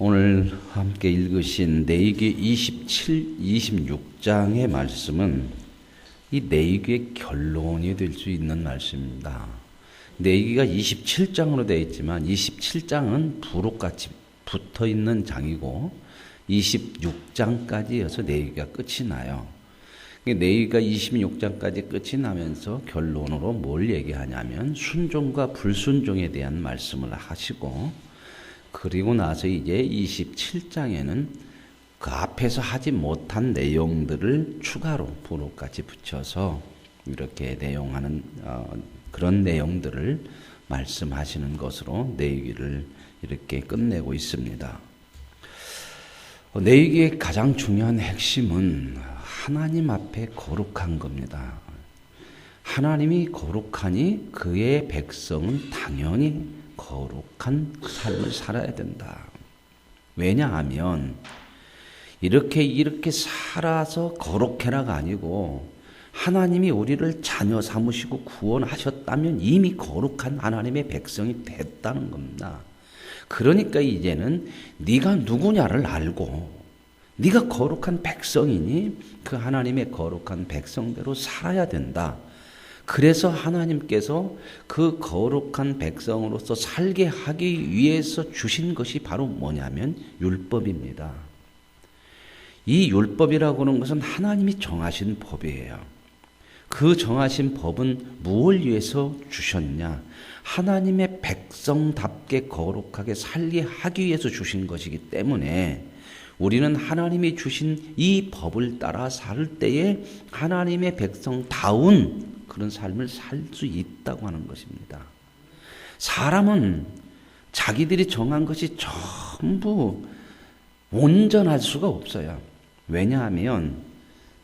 오늘 함께 읽으신 레위기 27, 26장의 말씀은 이 레위기의 결론이 될 수 있는 말씀입니다. 레위기가 27장으로 되어 있지만 27장은 부록같이 붙어있는 장이고 26장까지여서 레위기가 끝이 나요. 레위기가 26장까지 끝이 나면서 결론으로 뭘 얘기하냐면 순종과 불순종에 대한 말씀을 하시고, 그리고 나서 이제 27장에는 그 앞에서 하지 못한 내용들을 추가로 부록같이 붙여서 이렇게 내용하는 그런 내용들을 말씀하시는 것으로 레위기를 이렇게 끝내고 있습니다. 레위기의 가장 중요한 핵심은 하나님 앞에 거룩한 겁니다. 하나님이 거룩하니 그의 백성은 당연히 거룩한 삶을 살아야 된다. 왜냐하면 이렇게 살아서 거룩해라가 아니고 하나님이 우리를 자녀 삼으시고 구원하셨다면 이미 거룩한 하나님의 백성이 됐다는 겁니다. 그러니까 이제는 네가 누구냐를 알고 네가 거룩한 백성이니 그 하나님의 거룩한 백성대로 살아야 된다. 그래서 하나님께서 그 거룩한 백성으로서 살게 하기 위해서 주신 것이 바로 뭐냐면 율법입니다. 이 율법이라고 하는 것은 하나님이 정하신 법이에요. 그 정하신 법은 무엇을 위해서 주셨냐? 하나님의 백성답게 거룩하게 살게 하기 위해서 주신 것이기 때문에 우리는 하나님이 주신 이 법을 따라 살 때에 하나님의 백성다운 그런 삶을 살 수 있다고 하는 것입니다. 사람은 자기들이 정한 것이 전부 온전할 수가 없어요. 왜냐하면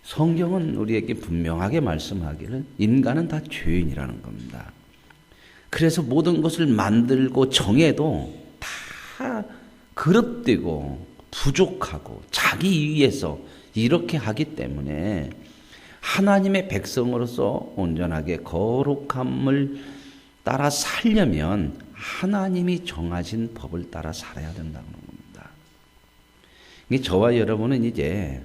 성경은 우리에게 분명하게 말씀하기를 인간은 다 죄인이라는 겁니다. 그래서 모든 것을 만들고 정해도 다 그릇되고 부족하고 자기 위해서 이렇게 하기 때문에 하나님의 백성으로서 온전하게 거룩함을 따라 살려면 하나님이 정하신 법을 따라 살아야 된다는 겁니다. 저와 여러분은 이제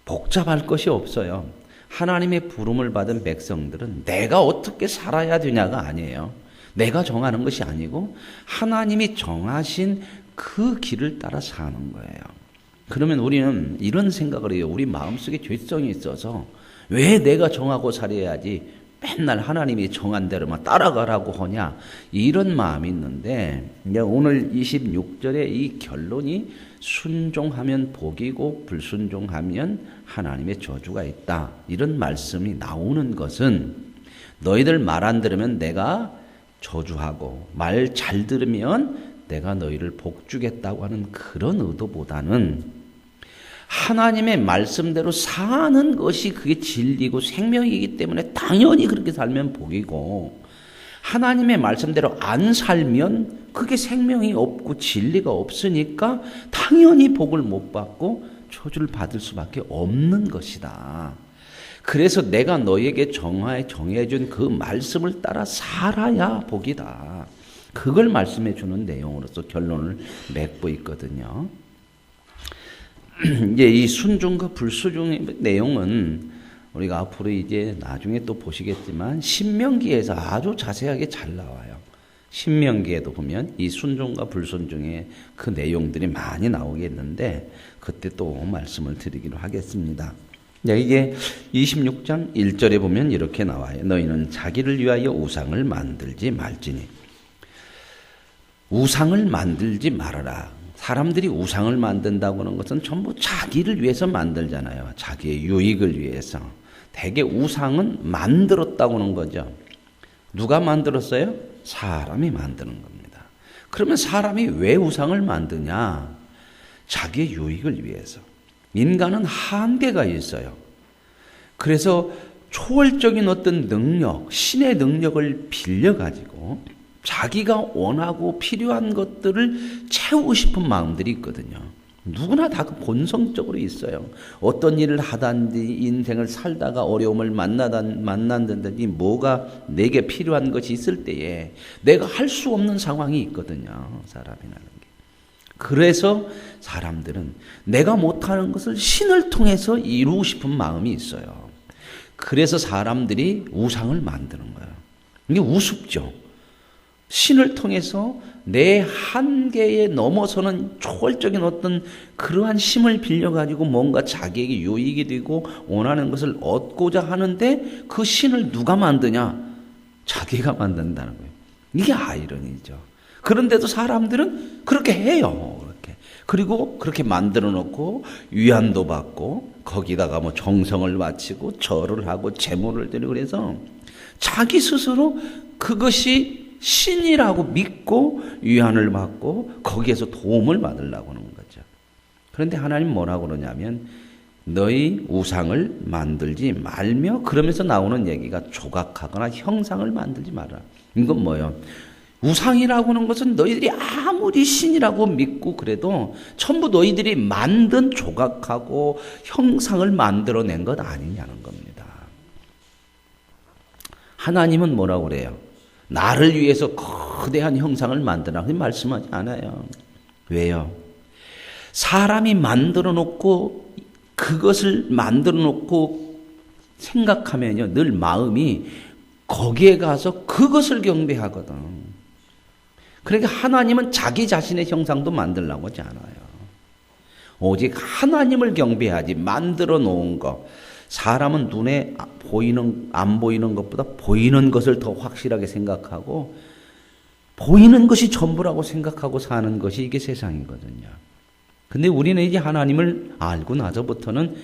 복잡할 것이 없어요. 하나님의 부름을 받은 백성들은 내가 어떻게 살아야 되냐가 아니에요. 내가 정하는 것이 아니고 하나님이 정하신 그 길을 따라 사는 거예요. 그러면 우리는 이런 생각을 해요. 우리 마음속에 죄성이 있어서 왜 내가 정하고 살아야지 맨날 하나님이 정한 대로만 따라가라고 하냐, 이런 마음이 있는데 오늘 26절의 이 결론이 순종하면 복이고 불순종하면 하나님의 저주가 있다, 이런 말씀이 나오는 것은 너희들 말 안 들으면 내가 저주하고 말 잘 들으면 내가 너희를 복 주겠다고 하는 그런 의도보다는 하나님의 말씀대로 사는 것이 그게 진리고 생명이기 때문에 당연히 그렇게 살면 복이고, 하나님의 말씀대로 안 살면 그게 생명이 없고 진리가 없으니까 당연히 복을 못 받고 저주를 받을 수밖에 없는 것이다. 그래서 내가 너에게 정해준 그 말씀을 따라 살아야 복이다. 그걸 말씀해 주는 내용으로서 결론을 맺고 있거든요. 이제 이 순종과 불순종의 내용은 우리가 앞으로 이제 나중에 또 보시겠지만 신명기에서 아주 자세하게 잘 나와요. 신명기에도 보면 이 순종과 불순종의 그 내용들이 많이 나오겠는데 그때 또 말씀을 드리기로 하겠습니다. 이게 26장 1절에 보면 이렇게 나와요. 너희는 자기를 위하여 우상을 만들지 말지니. 우상을 만들지 말아라. 사람들이 우상을 만든다고 하는 것은 전부 자기를 위해서 만들잖아요. 자기의 유익을 위해서. 대개 우상은 만들었다고 하는 거죠. 누가 만들었어요? 사람이 만드는 겁니다. 그러면 사람이 왜 우상을 만드냐? 자기의 유익을 위해서. 인간은 한계가 있어요. 그래서 초월적인 어떤 능력, 신의 능력을 빌려가지고 자기가 원하고 필요한 것들을 채우고 싶은 마음들이 있거든요. 누구나 다 그 본성적으로 있어요. 어떤 일을 하든지 인생을 살다가 어려움을 만난다든지 뭐가 내게 필요한 것이 있을 때에 내가 할 수 없는 상황이 있거든요. 사람이라는 게. 그래서 사람들은 내가 못하는 것을 신을 통해서 이루고 싶은 마음이 있어요. 그래서 사람들이 우상을 만드는 거예요. 이게 우습죠. 신을 통해서 내 한계에 넘어서는 초월적인 어떤 그러한 힘을 빌려가지고 뭔가 자기에게 유익이 되고 원하는 것을 얻고자 하는데 그 신을 누가 만드냐? 자기가 만든다는 거예요. 이게 아이러니죠. 그런데도 사람들은 그렇게 해요. 그렇게. 그리고 그렇게 만들어 놓고 위안도 받고 거기다가 뭐 정성을 바치고 절을 하고 제물을 드리고 그래서 자기 스스로 그것이 신이라고 믿고 위안을 받고 거기에서 도움을 받으려고 하는 거죠. 그런데 하나님 뭐라고 그러냐면 너희 우상을 만들지 말며 그러면서 나오는 얘기가 조각하거나 형상을 만들지 마라. 이건 뭐예요? 우상이라고 하는 것은 너희들이 아무리 신이라고 믿고 그래도 전부 너희들이 만든 조각하고 형상을 만들어낸 것 아니냐는 겁니다. 하나님은 뭐라고 그래요? 나를 위해서 거대한 형상을 만들라고 말씀하지 않아요. 왜요? 사람이 만들어 놓고 그것을 만들어 놓고 생각하면요, 늘 마음이 거기에 가서 그것을 경배하거든. 그러니까 하나님은 자기 자신의 형상도 만들려고 하지 않아요. 오직 하나님을 경배하지 만들어 놓은 것. 사람은 눈에 안 보이는 것보다 보이는 것을 더 확실하게 생각하고 보이는 것이 전부라고 생각하고 사는 것이 이게 세상이거든요. 근데 우리는 이제 하나님을 알고 나서부터는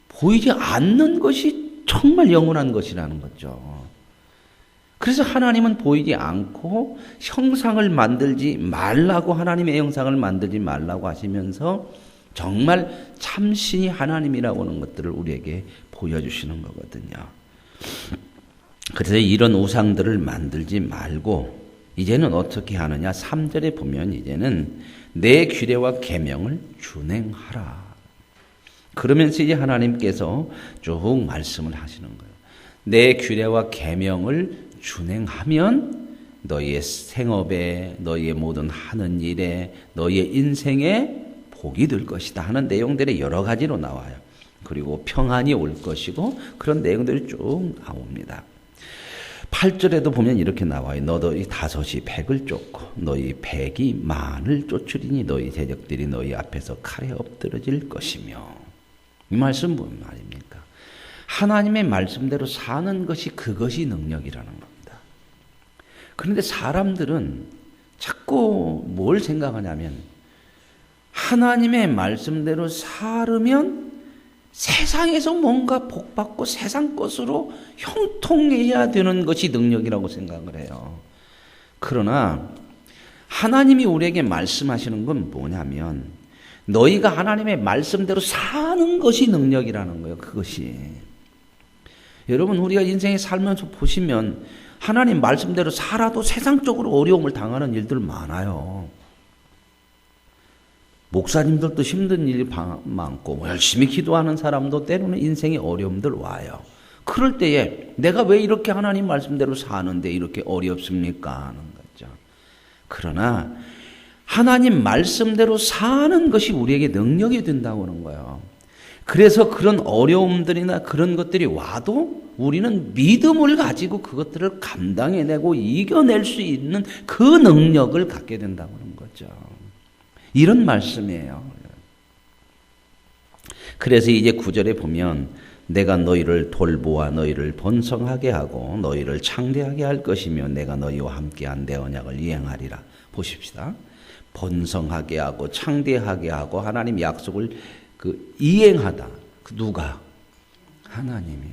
보이지 않는 것이 정말 영원한 것이라는 거죠. 그래서 하나님은 보이지 않고 형상을 만들지 말라고 하나님의 형상을 만들지 말라고 하시면서 정말 참신이 하나님이라고 하는 것들을 우리에게 보여주시는 거거든요. 그래서 이런 우상들을 만들지 말고 이제는 어떻게 하느냐? 3절에 보면 이제는 내 규례와 계명을 준행하라. 그러면서 이제 하나님께서 쭉 말씀을 하시는 거예요. 내 규례와 계명을 준행하면 너희의 생업에, 너희의 모든 하는 일에, 너희의 인생에 복이 될 것이다 하는 내용들이 여러 가지로 나와요. 그리고 평안이 올 것이고 그런 내용들이 쭉 나옵니다. 8절에도 보면 이렇게 나와요. 너희 다섯이 백을 쫓고 너희 백이 만을 쫓으리니 너희 대적들이 너희 앞에서 칼에 엎드러질 것이며. 이 말씀 무슨 말입니까? 하나님의 말씀대로 사는 것이 그것이 능력이라는 겁니다. 그런데 사람들은 자꾸 뭘 생각하냐면 하나님의 말씀대로 살으면 세상에서 뭔가 복받고 세상 것으로 형통해야 되는 것이 능력이라고 생각을 해요. 그러나 하나님이 우리에게 말씀하시는 건 뭐냐면 너희가 하나님의 말씀대로 사는 것이 능력이라는 거예요. 그것이. 여러분 우리가 인생에 살면서 보시면 하나님 말씀대로 살아도 세상적으로 어려움을 당하는 일들 많아요. 목사님들도 힘든 일이 많고 열심히 기도하는 사람도 때로는 인생에 어려움들 와요. 그럴 때에 내가 왜 이렇게 하나님 말씀대로 사는데 이렇게 어렵습니까? 하는 거죠. 그러나 하나님 말씀대로 사는 것이 우리에게 능력이 된다고 하는 거예요. 그래서 그런 어려움들이나 그런 것들이 와도 우리는 믿음을 가지고 그것들을 감당해내고 이겨낼 수 있는 그 능력을 갖게 된다고 하는 거죠. 이런 말씀이에요. 그래서 이제 9절에 보면 내가 너희를 돌보아 너희를 번성하게 하고 너희를 창대하게 할 것이며 내가 너희와 함께한 내 언약을 이행하리라. 보십시다. 번성하게 하고 창대하게 하고 하나님 약속을 이행하다. 누가? 하나님이.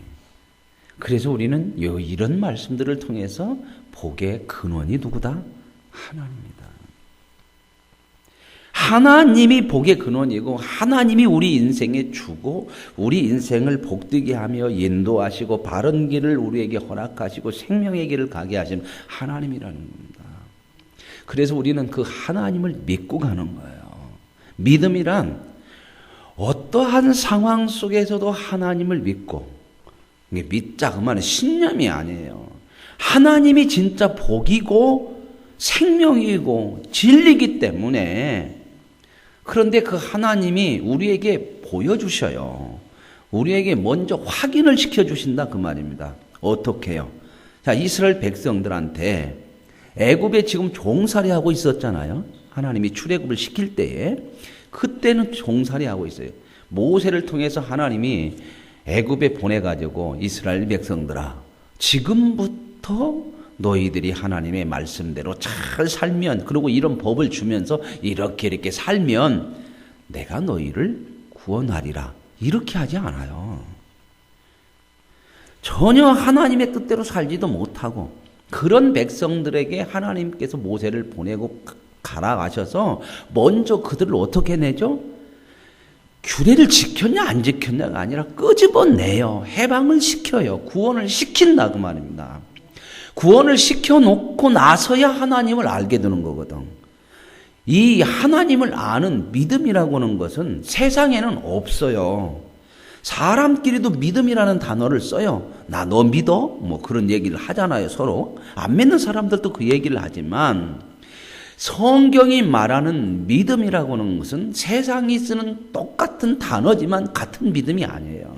그래서 우리는 이런 말씀들을 통해서 복의 근원이 누구다? 하나님이다. 하나님이 복의 근원이고 하나님이 우리 인생에 주고 우리 인생을 복되게 하며 인도하시고 바른 길을 우리에게 허락하시고 생명의 길을 가게 하시는 하나님이라는 겁니다. 그래서 우리는 그 하나님을 믿고 가는 거예요. 믿음이란 어떠한 상황 속에서도 하나님을 믿고, 믿자 그 말은 신념이 아니에요. 하나님이 진짜 복이고 생명이고 진리이기 때문에 그런데 그 하나님이 우리에게 보여주셔요. 우리에게 먼저 확인을 시켜주신다 그 말입니다. 어떻게 해요? 자, 이스라엘 백성들한테 애굽에 지금 종살이하고 있었잖아요. 하나님이 출애굽을 시킬 때에 그때는 종살이하고 있어요. 모세를 통해서 하나님이 애굽에 보내가지고 이스라엘 백성들아, 지금부터 너희들이 하나님의 말씀대로 잘 살면, 그리고 이런 법을 주면서 이렇게 살면 내가 너희를 구원하리라, 이렇게 하지 않아요. 전혀 하나님의 뜻대로 살지도 못하고 그런 백성들에게 하나님께서 모세를 보내고 가라 가셔서 먼저 그들을 어떻게 내죠? 규례를 지켰냐 안 지켰냐가 아니라 끄집어내요. 해방을 시켜요. 구원을 시킨다 그 말입니다. 구원을 시켜놓고 나서야 하나님을 알게 되는 거거든. 이 하나님을 아는 믿음이라고 하는 것은 세상에는 없어요. 사람끼리도 믿음이라는 단어를 써요. 나 너 믿어? 뭐 그런 얘기를 하잖아요, 서로. 안 믿는 사람들도 그 얘기를 하지만 성경이 말하는 믿음이라고 하는 것은 세상이 쓰는 똑같은 단어지만 같은 믿음이 아니에요.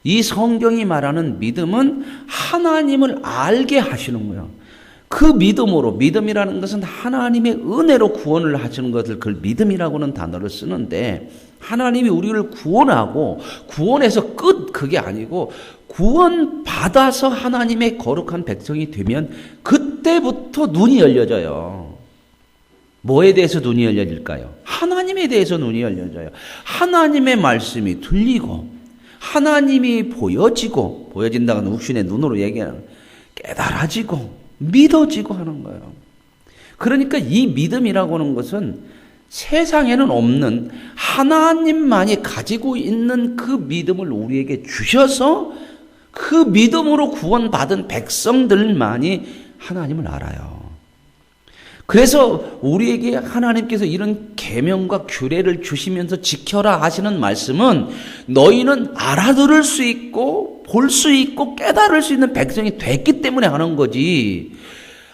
이 성경이 말하는 믿음은 하나님을 알게 하시는 거예요. 그 믿음으로, 믿음이라는 것은 하나님의 은혜로 구원을 하시는 것을 그 믿음이라고 하는 단어를 쓰는데, 하나님이 우리를 구원하고 구원해서 끝, 그게 아니고 구원받아서 하나님의 거룩한 백성이 되면 그때부터 눈이 열려져요. 뭐에 대해서 눈이 열려질까요? 하나님에 대해서 눈이 열려져요. 하나님의 말씀이 들리고 하나님이 보여진다고 하는 육신의 눈으로 얘기하는, 깨달아지고 믿어지고 하는 거예요. 그러니까 이 믿음이라고 하는 것은 세상에는 없는 하나님만이 가지고 있는 그 믿음을 우리에게 주셔서 그 믿음으로 구원받은 백성들만이 하나님을 알아요. 그래서 우리에게 하나님께서 이런 계명과 규례를 주시면서 지켜라 하시는 말씀은 너희는 알아들을 수 있고 볼 수 있고 깨달을 수 있는 백성이 됐기 때문에 하는 거지,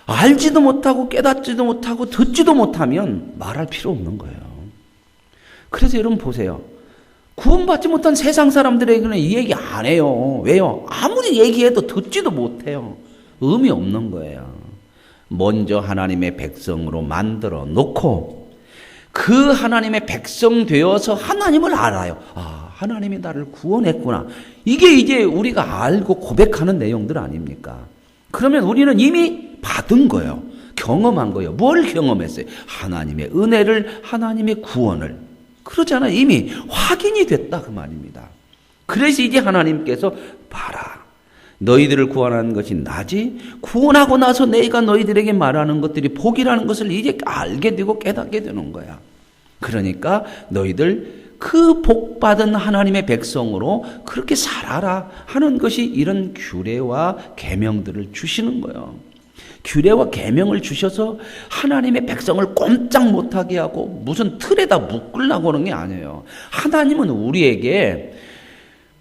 알지도 못하고 깨닫지도 못하고 듣지도 못하면 말할 필요 없는 거예요. 그래서 여러분 보세요. 구원받지 못한 세상 사람들에게는 이 얘기 안 해요. 왜요? 아무리 얘기해도 듣지도 못해요. 의미 없는 거예요. 먼저 하나님의 백성으로 만들어 놓고 그 하나님의 백성 되어서 하나님을 알아요. 아, 하나님이 나를 구원했구나. 이게 이제 우리가 알고 고백하는 내용들 아닙니까? 그러면 우리는 이미 받은 거예요. 경험한 거예요. 뭘 경험했어요? 하나님의 은혜를, 하나님의 구원을. 그러잖아요. 이미 확인이 됐다 그 말입니다. 그래서 이제 하나님께서 봐라, 너희들을 구원하는 것이 나지, 구원하고 나서 내가 너희들에게 말하는 것들이 복이라는 것을 이제 알게 되고 깨닫게 되는 거야. 그러니까 너희들 그 복받은 하나님의 백성으로 그렇게 살아라 하는 것이 이런 규례와 계명들을 주시는 거예요. 규례와 계명을 주셔서 하나님의 백성을 꼼짝 못하게 하고 무슨 틀에다 묶으려고 하는 게 아니에요. 하나님은 우리에게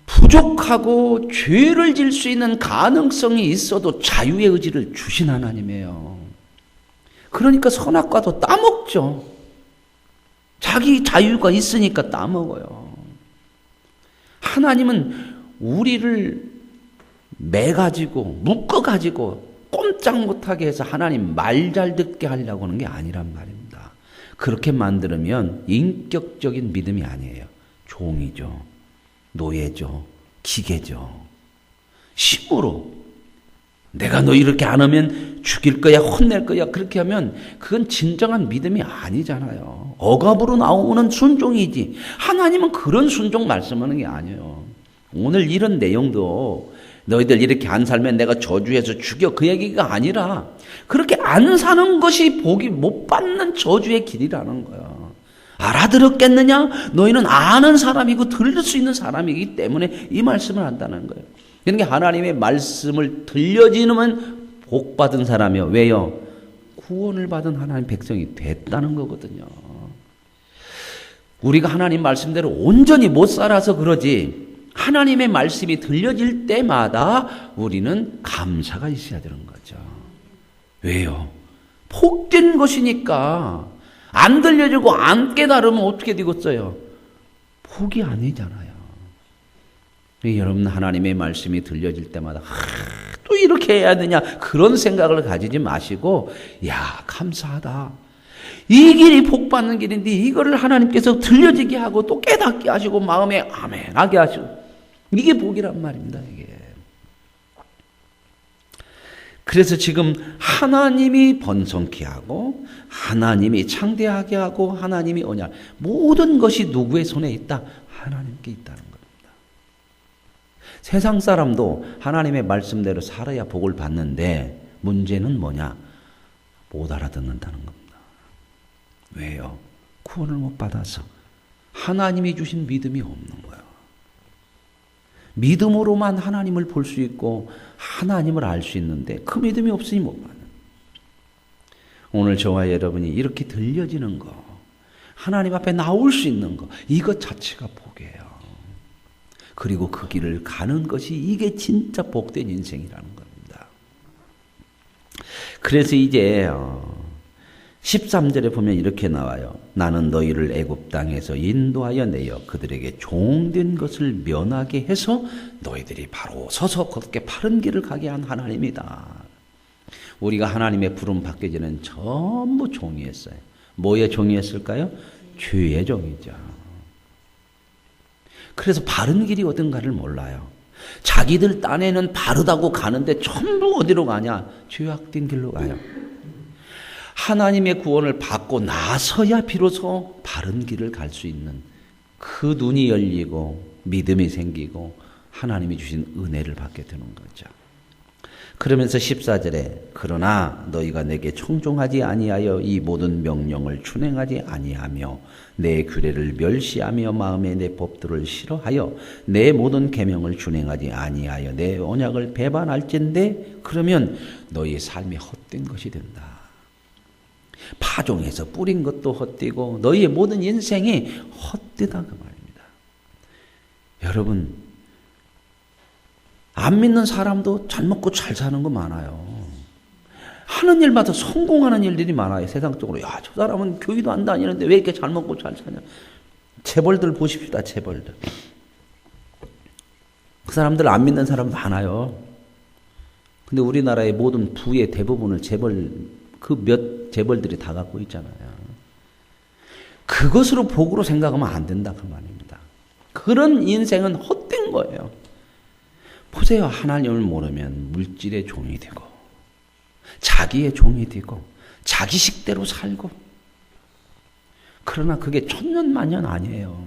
부족하고 죄를 질 수 있는 가능성이 있어도 자유의 의지를 주신 하나님이에요. 그러니까 선악과도 따먹죠. 자기 자유가 있으니까 따먹어요. 하나님은 우리를 매가지고 묶어가지고 꼼짝 못하게 해서 하나님 말 잘 듣게 하려고 하는 게 아니란 말입니다. 그렇게 만들면 인격적인 믿음이 아니에요. 종이죠. 노예죠. 기계죠. 심으로 내가 너 이렇게 안 하면 죽일 거야, 혼낼 거야, 그렇게 하면 그건 진정한 믿음이 아니잖아요. 억압으로 나오는 순종이지. 하나님은 그런 순종 말씀하는 게 아니에요. 오늘 이런 내용도 너희들 이렇게 안 살면 내가 저주해서 죽여, 그 얘기가 아니라 그렇게 안 사는 것이 복이 못 받는 저주의 길이라는 거예요. 알아들었겠느냐? 너희는 아는 사람이고 들을 수 있는 사람이기 때문에 이 말씀을 한다는 거예요. 그러니까 하나님의 말씀을 들려지면 복 받은 사람이요. 왜요? 구원을 받은 하나님 백성이 됐다는 거거든요. 우리가 하나님 말씀대로 온전히 못 살아서 그러지, 하나님의 말씀이 들려질 때마다 우리는 감사가 있어야 되는 거죠. 왜요? 복된 것이니까. 안 들려주고 안 깨달으면 어떻게 되겠어요? 복이 아니잖아요. 여러분, 하나님의 말씀이 들려질 때마다 또 이렇게 해야 되냐 그런 생각을 가지지 마시고, 야, 감사하다. 이 길이 복 받는 길인데 이거를 하나님께서 들려지게 하고 또 깨닫게 하시고 마음에 아멘하게 하시고, 이게 복이란 말입니다. 이게. 그래서 지금 하나님이 번성케 하고 하나님이 창대하게 하고 하나님이 언약, 모든 것이 누구의 손에 있다? 하나님께 있다는 겁니다. 세상 사람도 하나님의 말씀대로 살아야 복을 받는데 문제는 뭐냐? 못 알아듣는다는 겁니다. 왜요? 구원을 못 받아서 하나님이 주신 믿음이 없는 거예요. 믿음으로만 하나님을 볼 수 있고 하나님을 알 수 있는데 그 믿음이 없으니 못 받는. 오늘 저와 여러분이 이렇게 들려지는 거, 하나님 앞에 나올 수 있는 거, 이것 자체가 복이에요. 그리고 그 길을 가는 것이 이게 진짜 복된 인생이라는 겁니다. 그래서 이제 13절에 보면 이렇게 나와요. 나는 너희를 애굽 땅에서 인도하여 내어 그들에게 종된 것을 면하게 해서 너희들이 바로 서서 걷게 바른 길을 가게 한 하나님이다. 우리가 하나님의 부름 받기 전에는 전부 종이었어요. 뭐의 종이었을까요? 죄의 종이죠. 그래서 바른 길이 어딘가를 몰라요. 자기들 딴에는 바르다고 가는데 전부 어디로 가냐? 죄악된 길로 가요. 하나님의 구원을 받고 나서야 비로소 바른 길을 갈 수 있는 그 눈이 열리고 믿음이 생기고 하나님이 주신 은혜를 받게 되는 거죠. 그러면서 14절에 그러나 너희가 내게 청종하지 아니하여 이 모든 명령을 준행하지 아니하며 내 규례를 멸시하며 마음에 내 법도를 싫어하여 내 모든 계명을 준행하지 아니하여 내 언약을 배반할진대 그러면 너희 삶이 헛된 것이 된다. 파종해서 뿌린 것도 헛되고 너희의 모든 인생이 헛되다 그 말입니다. 여러분, 안 믿는 사람도 잘 먹고 잘 사는 거 많아요. 하는 일마다 성공하는 일들이 많아요. 세상적으로. 야, 저 사람은 교회도 안 다니는데 왜 이렇게 잘 먹고 잘 사냐. 재벌들 보십시다. 재벌들. 그 사람들 안 믿는 사람 많아요. 근데 우리나라의 모든 부의 대부분을 그 몇 재벌들이 다 갖고 있잖아요. 그것으로 복으로 생각하면 안 된다 그 말입니다. 그런 인생은 헛된 거예요. 보세요. 하나님을 모르면 물질의 종이 되고 자기의 종이 되고 자기 식대로 살고, 그러나 그게 천년만년 아니에요.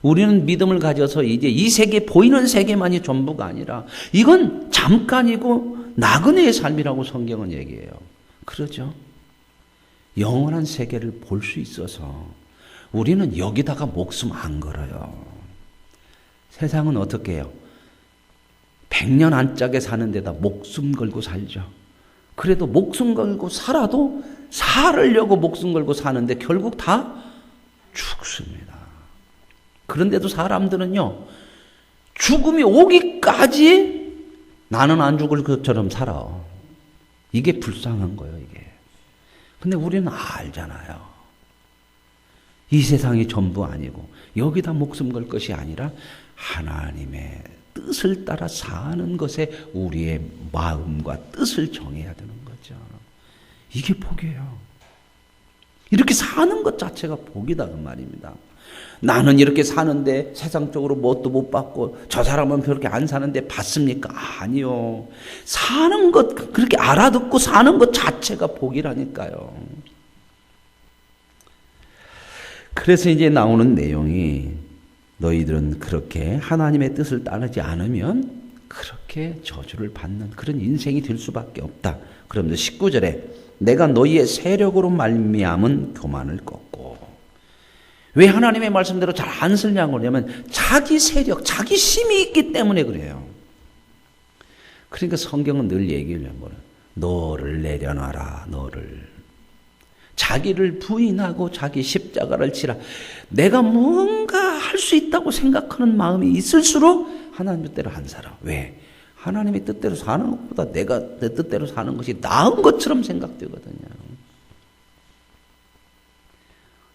우리는 믿음을 가져서 이제 이 세계, 보이는 세계만이 전부가 아니라 이건 잠깐이고 나그네의 삶이라고 성경은 얘기해요. 그러죠? 영원한 세계를 볼 수 있어서 우리는 여기다가 목숨 안 걸어요. 세상은 어떻게 해요? 100년 안짝에 사는 데다 목숨 걸고 살죠. 그래도 목숨 걸고 살아도 살으려고 목숨 걸고 사는데 결국 다 죽습니다. 그런데도 사람들은요, 죽음이 오기까지 나는 안 죽을 것처럼 살아. 이게 불쌍한 거예요, 이게. 근데 우리는 알잖아요. 이 세상이 전부 아니고 여기다 목숨 걸 것이 아니라 하나님의 뜻을 따라 사는 것에 우리의 마음과 뜻을 정해야 되는 거죠. 이게 복이에요. 이렇게 사는 것 자체가 복이다 그 말입니다. 나는 이렇게 사는데 세상적으로 뭣도 못 받고 저 사람은 그렇게 안 사는데 받습니까? 아니요. 사는 것, 그렇게 알아듣고 사는 것 자체가 복이라니까요. 그래서 이제 나오는 내용이 너희들은 그렇게 하나님의 뜻을 따르지 않으면 그렇게 저주를 받는 그런 인생이 될 수밖에 없다. 그러면서 19절에 내가 너희의 세력으로 말미암은 교만을 꺾고, 왜 하나님의 말씀대로 잘 안 쓰냐고 그러냐면 자기 세력, 자기 힘이 있기 때문에 그래요. 그러니까 성경은 늘 얘기를 해요. 너를 내려놔라, 너를. 자기를 부인하고 자기 십자가를 지라. 내가 뭔가 할 수 있다고 생각하는 마음이 있을수록 하나님 뜻대로 안 살아. 왜? 하나님의 뜻대로 사는 것보다 내가 내 뜻대로 사는 것이 나은 것처럼 생각되거든요.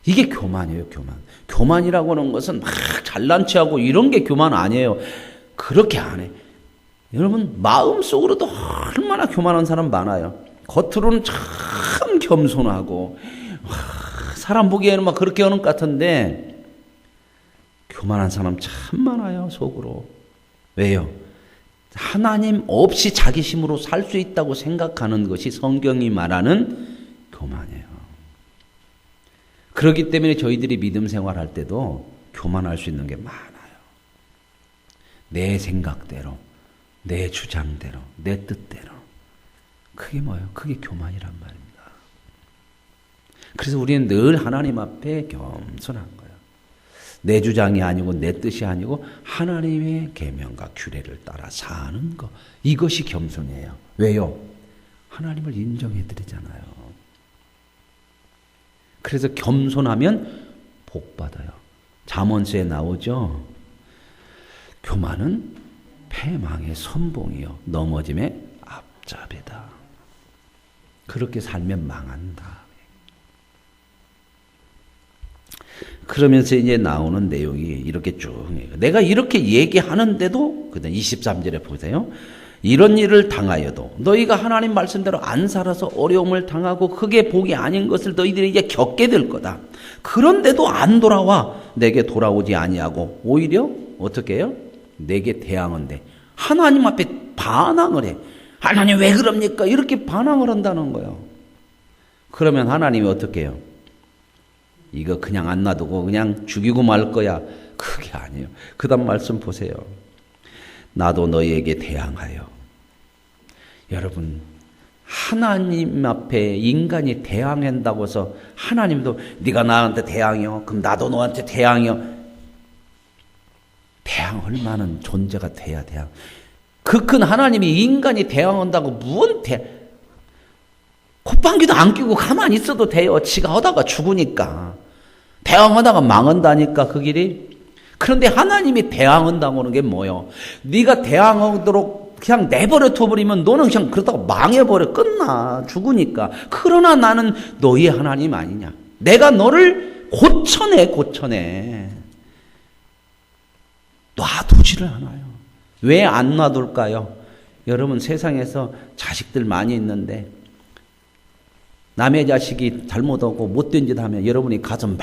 이게 교만이에요, 교만. 교만이라고 하는 것은 막 잘난 체하고 이런 게 교만 아니에요. 그렇게 안 해. 여러분, 마음속으로도 얼마나 교만한 사람 많아요. 겉으로는 참 겸손하고, 사람 보기에는 막 그렇게 하는 것 같은데, 교만한 사람 참 많아요, 속으로. 왜요? 하나님 없이 자기 힘으로 살 수 있다고 생각하는 것이 성경이 말하는 교만이에요. 그렇기 때문에 저희들이 믿음 생활할 때도 교만할 수 있는 게 많아요. 내 생각대로, 내 주장대로, 내 뜻대로. 그게 뭐예요? 그게 교만이란 말입니다. 그래서 우리는 늘 하나님 앞에 겸손한 거예요. 내 주장이 아니고 내 뜻이 아니고 하나님의 계명과 규례를 따라 사는 것. 이것이 겸손이에요. 왜요? 하나님을 인정해 드리잖아요. 그래서 겸손하면 복 받아요. 잠언서에 나오죠. 교만은 패망의 선봉이요 넘어짐의 앞잡이다. 그렇게 살면 망한다. 그러면서 이제 나오는 내용이 이렇게 쭉 해요. 내가 이렇게 얘기하는데도 그다음 23절에 보세요. 이런 일을 당하여도 너희가 하나님 말씀대로 안 살아서 어려움을 당하고 그게 복이 아닌 것을 너희들이 이제 겪게 될 거다. 그런데도 안 돌아와 내게 돌아오지 아니하고 오히려 어떻게 해요? 내게 대항한대. 하나님 앞에 반항을 해. 하나님 왜 그럽니까? 이렇게 반항을 한다는 거예요. 그러면 하나님이 어떻게 해요? 이거 그냥 안 놔두고 그냥 죽이고 말 거야. 그게 아니에요. 그 다음 말씀 보세요. 나도 너희에게 대항하여. 여러분, 하나님 앞에 인간이 대항한다고 해서 하나님도 네가 나한테 대항이요. 그럼 나도 너한테 대항이요. 대항할 만한 존재가 돼야 대항. 그 큰 하나님이 인간이 대항한다고 무언 콧방귀도 안 끼고 가만히 있어도 돼요. 지가 하다가 죽으니까. 대항하다가 망한다니까 그 길이. 그런데 하나님이 대항한다고 하는 게 뭐예요? 네가 대항하도록 그냥 내버려 둬버리면 너는 그냥 그러다가 망해버려. 끝나. 죽으니까. 그러나 나는 너희 하나님 아니냐. 내가 너를 고쳐내. 놔두지를 않아요. 왜 안 놔둘까요? 여러분, 세상에서 자식들 많이 있는데 남의 자식이 잘못하고 못된 짓 하면 여러분이 가서 막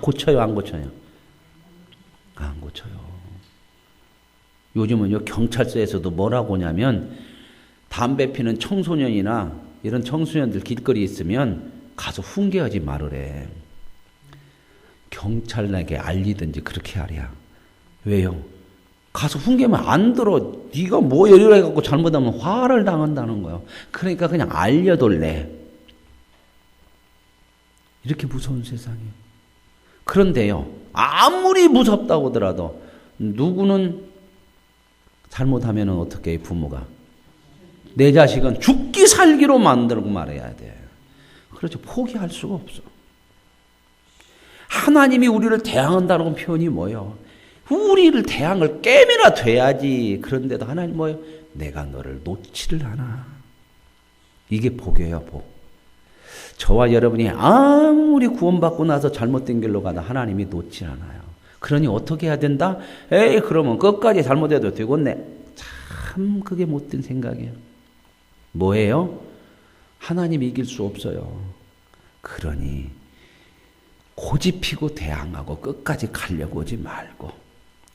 고쳐요, 안 고쳐요? 안 고쳐요. 요즘은 경찰서에서도 뭐라고 하냐면 담배 피는 청소년이나 이런 청소년들 길거리에 있으면 가서 훈계하지 말으래. 경찰에게 알리든지 그렇게 하랴. 왜요? 가서 훈계하면 안 들어. 네가 뭐 이래갖고 잘못하면 화를 당한다는 거예요. 그러니까 그냥 알려둘래. 이렇게 무서운 세상이에요. 그런데요, 아무리 무섭다고 하더라도 누구는 잘못하면 어떻게 해요, 부모가? 내 자식은 죽기 살기로 만들고 말해야 돼. 그렇죠. 포기할 수가 없어. 하나님이 우리를 대항한다는 표현이 뭐예요? 우리를 대항을 깨매나 돼야지. 그런데도 하나님 뭐예요? 내가 너를 놓지를 않아. 이게 복이에요, 복. 저와 여러분이 아무리 구원받고 나서 잘못된 길로 가다 하나님이 놓지 않아요. 그러니 어떻게 해야 된다? 에이, 그러면 끝까지 잘못해도 되겠네. 참 그게 못된 생각이에요. 뭐예요? 하나님 이길 수 없어요. 그러니 고집피고 대항하고 끝까지 가려고 하지 말고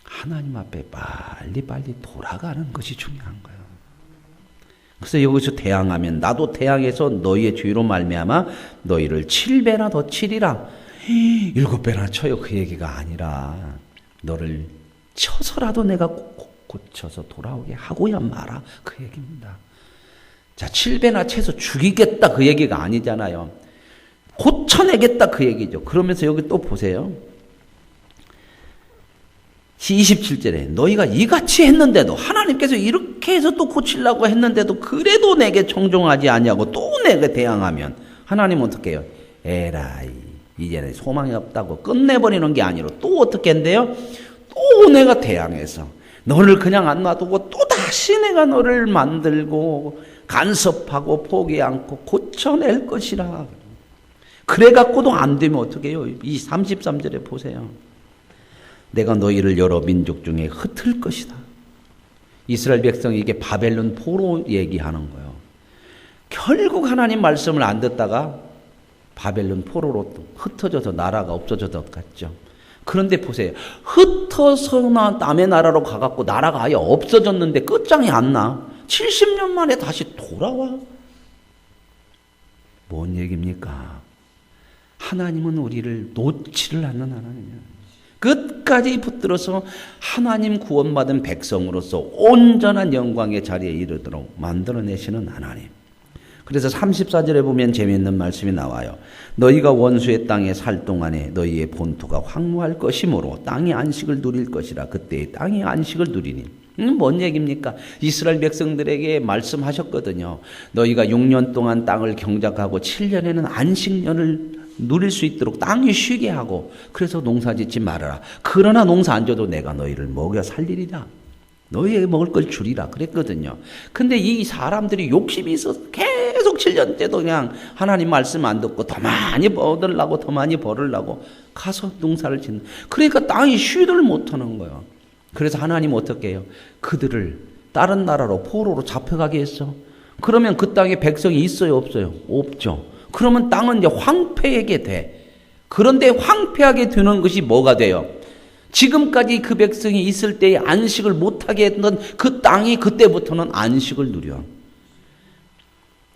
하나님 앞에 빨리빨리 돌아가는 것이 중요한 거예요. 그래서 여기서 대항하면 나도 대항해서 너희의 죄로 말미암아 너희를 7배나 더 치리라. 7배나 쳐요. 그 얘기가 아니라 너를 쳐서라도 내가 고쳐서 돌아오게 하고야 마라. 그 얘기입니다. 자, 7배나 쳐서 죽이겠다 그 얘기가 아니잖아요. 고쳐내겠다 그 얘기죠. 그러면서 여기 또 보세요. 27절에 너희가 이같이 했는데도 하나님께서 이렇게 해서 또 고치려고 했는데도 그래도 내게 청종하지 아니하고 또 내게 대항하면 하나님은 어떻게 해요? 에라이 이제는 소망이 없다고 끝내버리는 게 아니라 또 어떻게 한대요? 또 내가 대항해서 너를 그냥 안 놔두고 또 다시 내가 너를 만들고 간섭하고 포기 않고 고쳐낼 것이라. 그래 갖고도 안 되면 어떻게 해요? 이 33절에 보세요. 내가 너희를 여러 민족 중에 흩을 것이다. 이스라엘 백성이 이게 바벨론 포로 얘기하는 거예요. 결국 하나님 말씀을 안 듣다가 바벨론 포로로 흩어져서 나라가 없어져서 갔죠. 그런데 보세요. 흩어서 남의 나라로 가갖고 나라가 아예 없어졌는데 끝장이 안 나. 70년 만에 다시 돌아와. 뭔 얘기입니까? 하나님은 우리를 놓지를 않는 하나님이에요. 끝까지 붙들어서 하나님 구원받은 백성으로서 온전한 영광의 자리에 이르도록 만들어내시는 하나님. 그래서 34절에 보면 재미있는 말씀이 나와요. 너희가 원수의 땅에 살 동안에 너희의 본토가 황무할 것이므로 땅의 안식을 누릴 것이라. 그때의 땅의 안식을 누리니. 뭔 얘기입니까? 이스라엘 백성들에게 말씀하셨거든요. 너희가 6년 동안 땅을 경작하고 7년에는 안식년을 누릴 수 있도록 땅이 쉬게 하고, 그래서 농사 짓지 말아라. 그러나 농사 안 져도 내가 너희를 먹여 살리리라. 너희에게 먹을 걸 주리라 그랬거든요. 근데 이 사람들이 욕심이 있어서 계속 7년째도 그냥 하나님 말씀 안 듣고 더 많이 얻으려고 더 많이 벌으려고 가서 농사를 짓는. 그러니까 땅이 쉬들 못하는 거예요. 그래서 하나님 어떻게 해요? 그들을 다른 나라로 포로로 잡혀가게 했어. 그러면 그 땅에 백성이 있어요 없어요? 없죠. 그러면 땅은 이제 황폐하게 돼. 그런데 황폐하게 되는 것이 뭐가 돼요? 지금까지 그 백성이 있을 때에 안식을 못하게 했던 그 땅이 그때부터는 안식을 누려.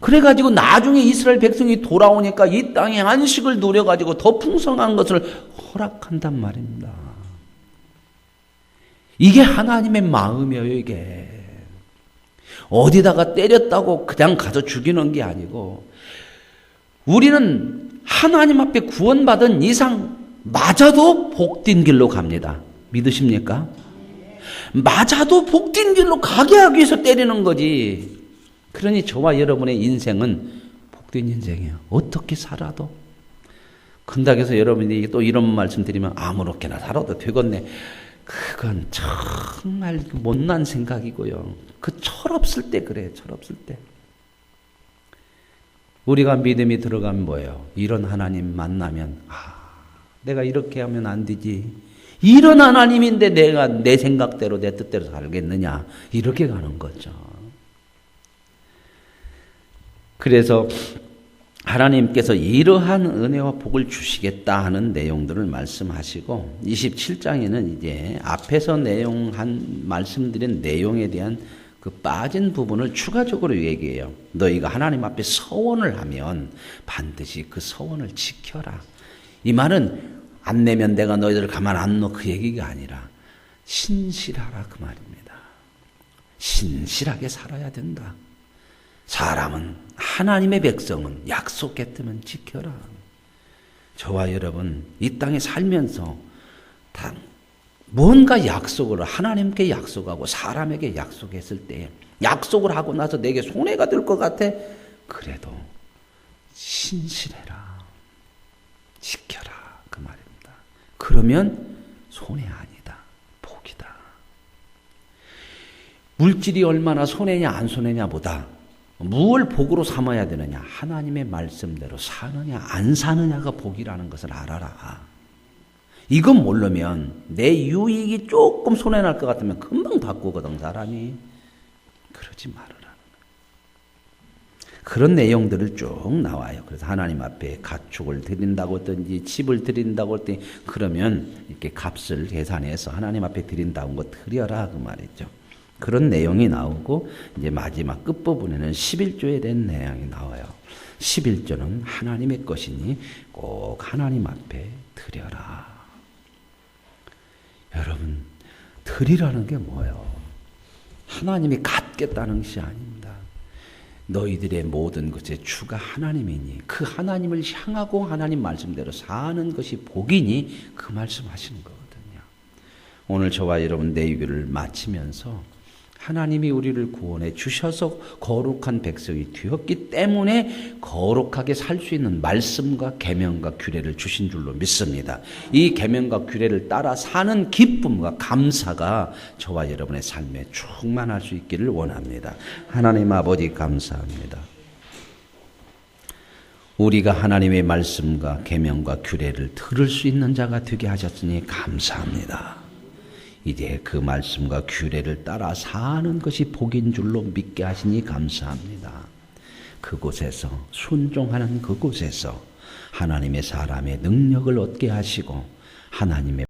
그래가지고 나중에 이스라엘 백성이 돌아오니까 이 땅에 안식을 누려가지고 더 풍성한 것을 허락한단 말입니다. 이게 하나님의 마음이에요, 이게. 어디다가 때렸다고 그냥 가서 죽이는 게 아니고, 우리는 하나님 앞에 구원받은 이상 맞아도 복된 길로 갑니다. 믿으십니까? 맞아도 복된 길로 가게 하기 위해서 때리는 거지. 그러니 저와 여러분의 인생은 복된 인생이에요. 어떻게 살아도. 근다해서 여러분이 또 이런 말씀 드리면 아무렇게나 살아도 되겠네. 그건 정말 못난 생각이고요. 그 철없을 때 그래요. 철없을 때. 우리가 믿음이 들어가면 뭐예요? 이런 하나님 만나면 내가 이렇게 하면 안 되지. 이런 하나님인데 내가 내 생각대로 내 뜻대로 살겠느냐. 이렇게 가는 거죠. 그래서 하나님께서 이러한 은혜와 복을 주시겠다 하는 내용들을 말씀하시고 27장에는 이제 앞에서 말씀드린 내용에 대한 그 빠진 부분을 추가적으로 얘기해요. 너희가 하나님 앞에 서원을 하면 반드시 그 서원을 지켜라. 이 말은 안 내면 내가 너희들을 가만 안 놓 그 얘기가 아니라 신실하라 그 말입니다. 신실하게 살아야 된다. 사람은 하나님의 백성은 약속했으면 지켜라. 저와 여러분 이 땅에 살면서 다 뭔가 약속을 하나님께 약속하고 사람에게 약속했을 때 약속을 하고 나서 내게 손해가 될 것 같아. 그래도 신실해라. 지켜라 그 말입니다. 그러면 손해 아니다. 복이다. 물질이 얼마나 손해냐 안 손해냐 보다 무엇을 복으로 삼아야 되느냐. 하나님의 말씀대로 사느냐 안 사느냐가 복이라는 것을 알아라. 이건 모르면 내 유익이 조금 손해날 것 같으면 금방 바꾸거든 사람이. 그러지 말아라. 그런 내용들을 쭉 나와요. 그래서 하나님 앞에 가축을 드린다고 하든지 집을 드린다고 하든지 그러면 이렇게 값을 계산해서 하나님 앞에 드린다는 거 드려라 그 말이죠. 그런 내용이 나오고 이제 마지막 끝부분에는 11조에 대한 내용이 나와요. 11조는 하나님의 것이니 꼭 하나님 앞에 드려라. 여러분 드리라는 게 뭐예요? 하나님이 갖겠다는 것이 아닙니다. 너희들의 모든 것의 주가 하나님이니 그 하나님을 향하고 하나님 말씀대로 사는 것이 복이니 그 말씀하시는 거거든요. 오늘 저와 여러분 내기를 마치면서 하나님이 우리를 구원해 주셔서 거룩한 백성이 되었기 때문에 거룩하게 살 수 있는 말씀과 계명과 규례를 주신 줄로 믿습니다. 이 계명과 규례를 따라 사는 기쁨과 감사가 저와 여러분의 삶에 충만할 수 있기를 원합니다. 하나님 아버지 감사합니다. 우리가 하나님의 말씀과 계명과 규례를 들을 수 있는 자가 되게 하셨으니 감사합니다. 이제 그 말씀과 규례를 따라 사는 것이 복인 줄로 믿게 하시니 감사합니다. 그곳에서 순종하는 그곳에서 하나님의 사람의 능력을 얻게 하시고 하나님의